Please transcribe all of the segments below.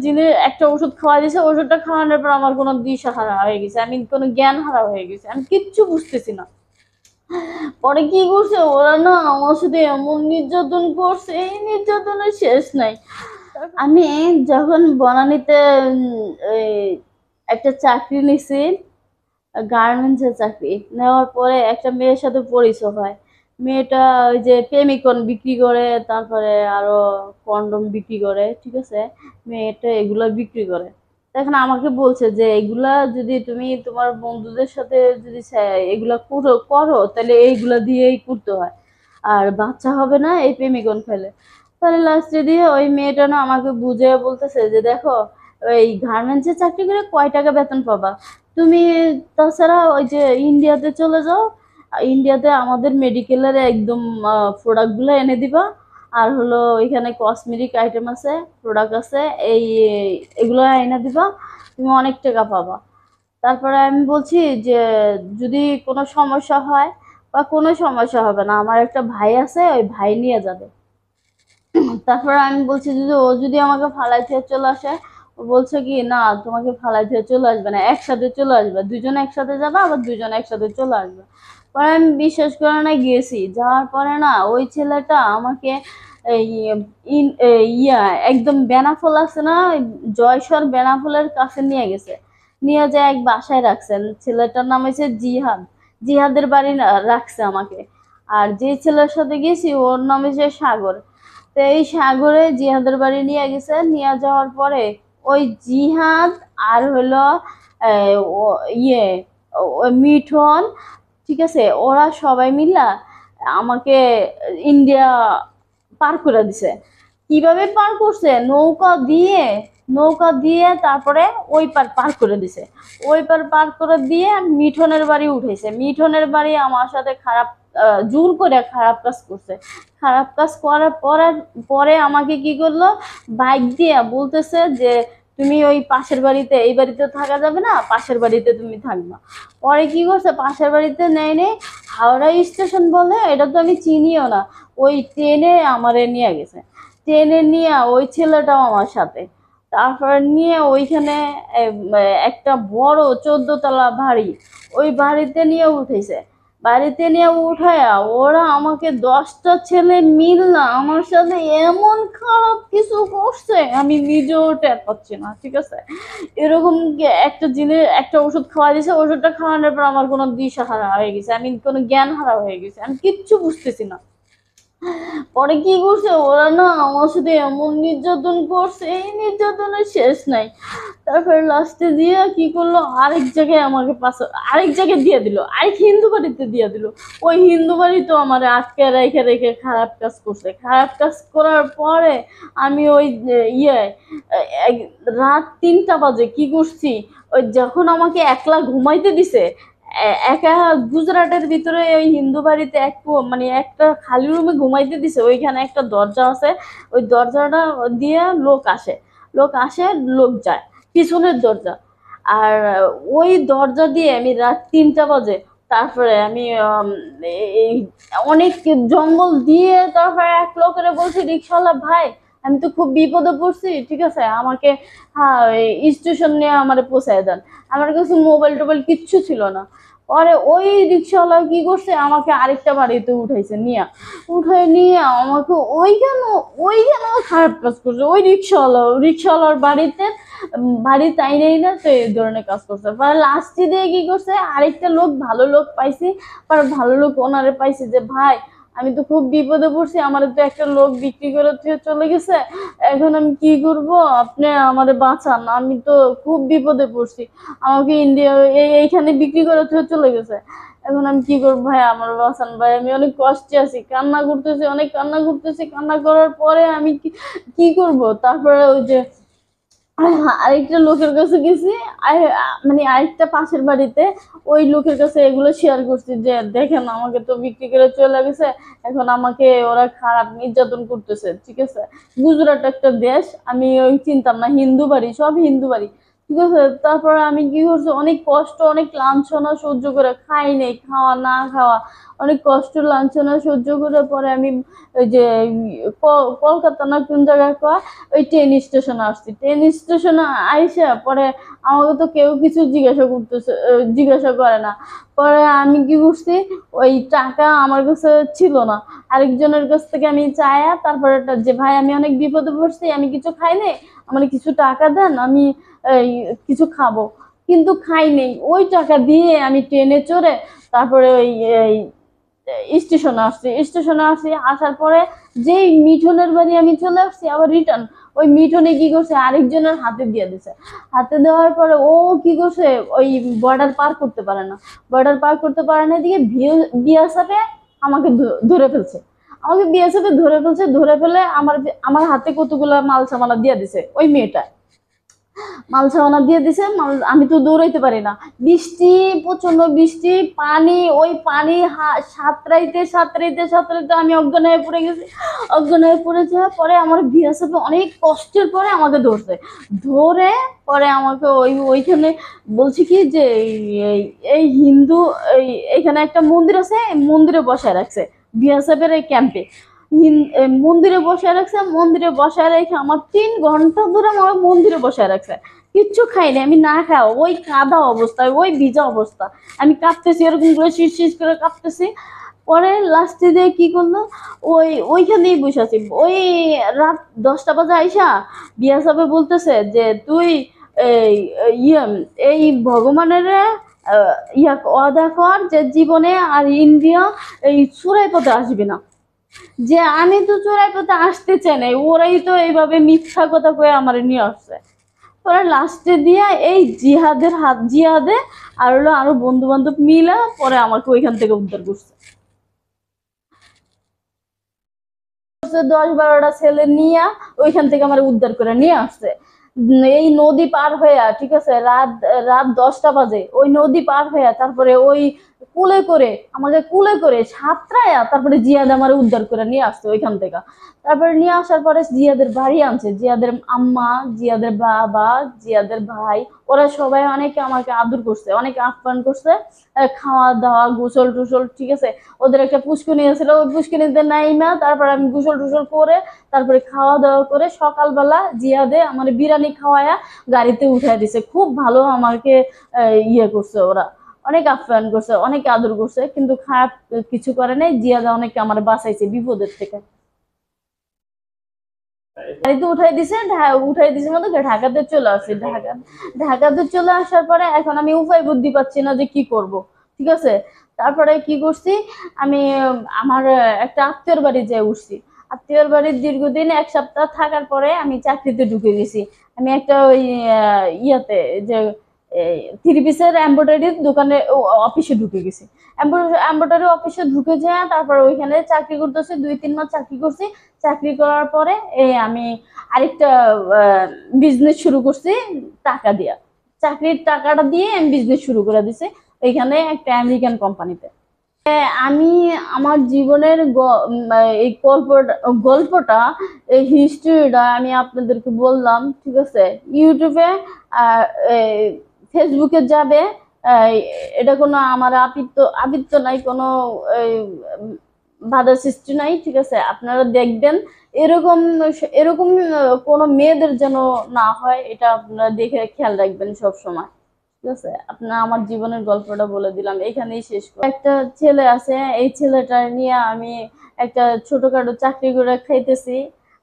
জিনিস একটা ওষুধ খাওয়া দিয়েছে, ওষুধটা খাওয়ানোর পর আমার কোনো দিশা হারা হয়ে গেছে, আমি কোনো জ্ঞান হারা হয়ে গেছে, আমি কিচ্ছু বুঝতেছি না। পরে কি করছে ওরা না আমার সাথে এমন নির্যাতন করছে, এই নির্যাতনের শেষ নাই। আমি যখন বনানীতে এই একটা চাকরি নিছি, গার্মেন্টসের চাকরি নেওয়ার পরে একটা মেয়ের সাথে পরিচয় হয়। মেয়েটা ওই যে ফেমিকন বিক্রি করে, তারপরে আরো কন্ডম বিক্রি করে, ঠিক আছে। মেয়েটা এগুলা বিক্রি করে। এখন আমাকে বলছে যে এগুলা যদি তুমি তোমার বন্ধুদের সাথে যদি এগুলা করো করো তাহলে এইগুলা দিয়েই করতে হয়, আর বাচ্চা হবে না এই ফেমিকন ফেলে। তাহলে লাস্টে দিয়ে ওই মেয়েটা না আমাকে বুঝে বলতেছে যে দেখো, ওই গার্মেন্টসে চাকরি করে কয় টাকা বেতন পাবা তুমি, তাছাড়া ওই যে ইন্ডিয়াতে চলে যাও, ইন্ডিয়াতে আমাদের মেডিকেলের একদম প্রোডাক্টগুলো এনে দিবা, আর হলো এখানে কসমেটিক আইটেম আছে, প্রোডাক্ট আছে, এই এগুলো এনে দিবা, তুমি অনেক টাকা পাবা। তারপরে আমি বলছি যে যদি কোনো সমস্যা হয়, বা কোনো সমস্যা হবে না, আমার একটা ভাই আছে, ওই ভাই নিয়ে যাবে। তারপরে আমি বলছি যে ও যদি আমাকে ফালাই দিয়ে চলে আসে, ও বলছে কি না তোমাকে ফালাই দিয়ে চলে আসবে না, একসাথে চলে আসবে, দুজন একসাথে যাবে, আবার দুজন একসাথে চলে আসবে। পরে আমি বিশ্বাস করে না গেছি, যাওয়ার পরে না ওই ছেলেটা আমাকে এই ইয়া একদম বেনাফল আছে না, জয়সর বেনাফলের কাছে নিয়ে গেছে, নিয়ে যায় এক বাসায় রাখছেন। ছেলেটার নাম হচ্ছে জিহাদ, জিহাদের বাড়ি রাখছে আমাকে। আর যে ছেলের সাথে গেছি ওর নাম হচ্ছে সাগর। তো এই সাগরে জিহাদের বাড়ি নিয়ে গেছে, নিয়ে যাওয়ার পরে ওই জিহাদ আর হলো ইয়ে মিঠন, ঠিক আছে, ওরা সবাই মিলা আমাকে ইন্ডিয়া পার করে দিছে। কিভাবে পার করছে, নৌকা দিয়ে, নৌকা দিয়ে তারপরে ওই পার পার করে দিছে। ওই পার পার করে দিয়ে মিঠনের বাড়ি উঠেছে, মিঠনের বাড়ি আমার সাথে খারাপ জোর করে খারাপ কাজ করছে। খারাপ কাজ করার পরে পরে আমাকে কি করলো, বাইক দিয়ে বলতেছে যে তুমি ওই পাশের বাড়িতে, এই বাড়িতে থাকা যাবে না, পাশের বাড়িতে তুমি থাকবা। পরে কি করছে, পাশের বাড়িতে নেয় নেই, হাওড়া স্টেশন বলে, এটা তো আমি চিনিও না, ওই ট্রেনে আমারে নিয়ে গেছে। ট্রেনে নিয়ে ওই ছেলেটাও আমার সাথে, তারপরে নিয়ে ওইখানে একটা বড় 14 তলা বাড়ি, ওই বাড়িতে নিয়ে উঠেছে। বাড়িতে নিয়ে উঠায়া ওরা আমাকে 10টা ছেলে মিল না আমার সাথে এমন খারাপ কিছু করছে, আমি নিজেও টের পাচ্ছি না, ঠিক আছে। এরকম একটা জিনিস একটা ওষুধ খাওয়া দিয়েছে, ওষুধটা খাওয়ানোর পর আমার কোনো দিশা হারা হয়ে গেছে, আমি কোনো জ্ঞান হারা হয়ে গেছে, আমি কিচ্ছু বুঝতেছি না। পরে কি করছে ওরা না আমার সাথে এমন নির্যাতন করছে, এই নির্যাতনের শেষ নাই। তারপরে লাস্টে দিয়ে কি করলো, আরেক জায়গায় আমাকে আরেক জায়গায় দিয়ে দিল, আরেক হিন্দু বাড়িতে দিয়ে দিল। ওই হিন্দু বাড়ি তো আমার আটকে রেখে রেখে খারাপ কাজ করছে। খারাপ কাজ করার পরে আমি ওই রাত 3টা বাজে কি করছি, ওই যখন আমাকে একলা ঘুমাইতে দিছে, একা গুজরাটের ভিতরে ওই হিন্দু বাড়িতে এক মানে একটা খালি রুমে ঘুমাইতে দিছে, ওইখানে একটা দরজা আছে, ওই দরজাটা দিয়ে লোক আসে, লোক আসে লোক যায়, পিছনের দরজা। আর ওই দরজা দিয়ে আমি রাত 3টা বাজে, তারপরে আমি এই অনেক জঙ্গল দিয়ে তারপরে এক লোকের বলছি, রিক্সাওয়ালা ভাই আমি তো খুব বিপদে পড়ছি, ঠিক আছে, আমাকে হ্যাঁ স্টেশন নিয়ে আমার পৌঁছায় দেন। আমার কাছে মোবাইল টোবাইল কিচ্ছু ছিল না। পরে ওই রিক্সাওয়ালা কি করছে, আমাকে আরেকটা বাড়িতে উঠাইছে, উঠাই নিয়ে আমাকে ওইখানেও খারাপ কাজ করছে। ওই রিক্সাওয়ালার বাড়িতে বাড়ি তাই নেই না, তো এই ধরনের কাজ করছে। পরে লাস্টে দিয়ে কি করছে, আরেকটা লোক ভালো লোক পাইছি, পরে ভালো লোক ওনারে পাইছে যে ভাই আমি তো খুব বিপদে পড়ছি, আমার তো একটা লোক বিক্রি করে চলে গেছে, এখন আমি কি করব, আপনি আমারে বাঁচান, আমি তো খুব বিপদে পড়ছি, আমাকে ইন্ডিয়া এইখানে বিক্রি করে চলে গেছে, এখন আমি কি করবো ভাই, আমার বাঁচান ভাই, আমি অনেক কষ্টে আছি, কান্না করতেছি, অনেক কান্না করতেছি। কান্না করার পরে আমি কি করব, তারপরে ওই যে আরেকটা লোকের কাছে গেছি, মানে আরেকটা পাশের বাড়িতে, ওই লোকের কাছে এগুলো শেয়ার করছি যে দেখেন আমাকে তো বিক্রি করে চলে গেছে, এখন আমাকে ওরা খারাপ নির্যাতন করতেছে, ঠিক আছে। গুজরাট একটা দেশ, আমি ওই চিনতাম না, হিন্দু বাড়ি, সব হিন্দু বাড়ি। ঠিক আছে। তারপরে আমি কি করছি, অনেক কষ্ট অনেক লাঞ্ছনা সহ্য করে, খাই নেই, খাওয়া না খাওয়া, অনেক কষ্ট লাঞ্ছনা সহ্য করে পরে আমি ওই যে কলকাতা না কোন জায়গায় কয়, ওই ট্রেন স্টেশনে আসছি। ট্রেন স্টেশনে আইসা পরে আমাকে তো কেউ কিছু জিজ্ঞাসা করতেছে, জিজ্ঞাসা করে না। পরে আমি কি করছি, ওই টাকা আমার কাছে ছিল না, আরেকজনের কাছ থেকে আমি চাইয়া তারপরে যে ভাই আমি অনেক বিপদে পড়ছি, আমি কিছু খাই নাই, আমার কিছু টাকা দেন, আমি এই কিছু খাবো। কিন্তু খাই নেই, ওই টাকা দিয়ে আমি ট্রেনে চড়ে তারপরে ওই স্টেশনে আসছি। আসার পরে যেই মিঠুনের বাড়ি আমি চলে আসছি আবার রিটার্ন, ওই মিঠুনে কি করছে আরেকজনের হাতে দিয়ে দিছে। হাতে দেওয়ার পরে ও কি করছে, ওই বর্ডার পার করতে পারে না, বর্ডার পার করতে পারে না দিকে বিএসএফে আমাকে ধরে ফেলছে। আমাকে বিএসএফে ধরে ফেলছে, ধরে ফেলে আমার আমার হাতে কতগুলো মাল সামানা দিয়ে দিছে ওই মেয়েটা। মাল ছাওয়ানা দিয়ে দিছে মাল, আমি তো দৌড়াইতে পারি না। বৃষ্টি, প্রচন্ড বৃষ্টি, পানি, ওই পানি সাঁতরাইতে সাঁতরাইতে সাঁতরাইতে আমি অজ্ঞান হয়ে পড়ে গেছি। অজ্ঞান হয়ে পড়ে যাওয়ার পরে আমার বিএসএফ অনেক কষ্টের পরে আমাকে ধরছে। ধরে পরে আমাকে ওইখানে বলছি কি যে এই হিন্দু এইখানে একটা মন্দির আছে, মন্দিরে বসায় রাখছে বিএসএফ এর এই ক্যাম্পে। মন্দিরে বসে রাখছে, মন্দিরে বসায় রেখে আমার 3 ঘন্টা ধরে আমার মন্দিরে বসায় রাখছে। কিচ্ছু খাইনি আমি, না খাও ওই কাদা অবস্থায়, ওই ভিজা অবস্থা, আমি কাঁপতেছি এরকম করে শীষ শীষ করে কাঁপতেছি। পরে লাস্টে দিয়ে কি করলো, ওইখানেই বসে আছি। ওই রাত 10টা বাজে আইসা বিয়া সাহেব বলতেছে যে তুই এই ইয়ে এই ভগবানের ওয়াদা কর যে জীবনে আর ইন্ডিয়া এই চূড়াই পথে আসবি না। যে আমি তো চোরাই পথে আসতে চাই নাই, ওরাই তো এইভাবে মিথ্যা কথা কয়ে আমার নিয়ে আসছে। পরে লাস্টে দিয়া এই জিহাদে আর হলো আরো বন্ধু বান্ধব মিলে পরে আমাকে ওইখান থেকে উদ্ধার করছে। 10-12টা ছেলে নিয়ে ওইখান থেকে আমার উদ্ধার করে নিয়ে আসছে। এই নদী পার হইয়া, ঠিক আছে, রাত রাত 10টা বাজে ওই নদী পার হইয়া তারপরে ওই আমাকে কুলে করে সাতরায়া তারপরে জিয়াদ আমার উদ্ধার করে নিয়ে আসছে ওইখান থেকে। তারপরে নিয়ে আসার পরে জিয়াদের বাড়ি আনছে, জিয়াদের আম্মা, জিয়াদের বাবা, জিয়াদের ভাই, ওরা সবাই অনেকে আমাকে আদর করছে, অনেকে আপ্যায়ন করছে, খাওয়া দাওয়া গোসল টোসল, ঠিক আছে। ওদের একটা পুষ্করিণী ছিল, ওই পুষ্করিণীতে নাইমা তারপরে আমি গোসল টোসল করে তারপরে খাওয়া দাওয়া করে সকালবেলা জিয়াদে আমার বিরিয়ানি খাওয়ায়া গাড়িতে উঠাই দিছে। খুব ভালো আমাকে ইয়ে করছে ওরা, অনেক আপ্যায়ন করছে, অনেক আদর করছে, কিন্তু খারাপ কিছু করে নাই। জিয়াদা অনেকে আমার বাঁচাইছে বিপদের থেকে। গাড়িতে উঠাই দিছে মতো ঢাকাতে চলে আসছি। ঢাকাতে চলে আসার পরে এখন আমি উপায় বুদ্ধি পাচ্ছি না যে কি করব, ঠিক আছে। তারপরে কি করছি, আমি আমার একটা আত্মীয়র বাড়ি যেয়ে উঠছি। আত্মীয়র বাড়ির দীর্ঘদিন 1 সপ্তাহ থাকার পরে আমি চাকরিতে ঢুকে গেছি। আমি একটা ওই ইয়াতে যে থ্রি পিসের এমব্রয়ডারির দোকানে অফিসে ঢুকে গেছি। এমব্রয়ডারি অফিসে ঢুকে যায় তারপরে ওইখানে চাকরি করতেছি, 2-3 মাস চাকরি করছি। চাকরি করার পরে আমি আরেকটা বিজনেস শুরু করছি টাকা দিয়া। চাকরির টাকাটা দিয়ে আমি বিজনেস শুরু করে দিছি এখানে একটা আমেরিকান কোম্পানিতে। আমি আমার জীবনের এই গল্পটা এই হিস্ট্রিটা আমি আপনাদেরকে বললাম, ঠিক আছে। ইউটিউবে ফেসবুকে যাবে, আহ, এটা কোনো আমার আবৃত্ত নাই, কোনো বাধা সৃষ্টি নাই, ঠিক আছে। আপনারা দেখবেন এরকম এরকম কোনো মেয়েদের যেন না হয়, এটা আপনারা দেখে খেয়াল রাখবেন সব সময়, ঠিক আছে। আপনার আমার জীবনের গল্পটা বলে দিলাম, এখানেই শেষ করি। একটা ছেলে আছে, এই ছেলেটা নিয়ে আমি একটা ছোটখাটো চাকরি করে খাইতেছি।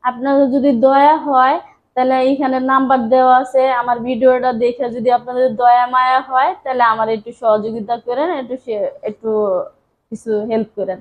আপনাদের যদি দয়া হয় তাহলে এইখানে নাম্বার দেওয়া আছে, আমার ভিডিওটা দেখে যদি আপনাদের দয়া মায়া হয় তাহলে আমার একটু সহযোগিতা করেন, একটু কিছু হেল্প করেন।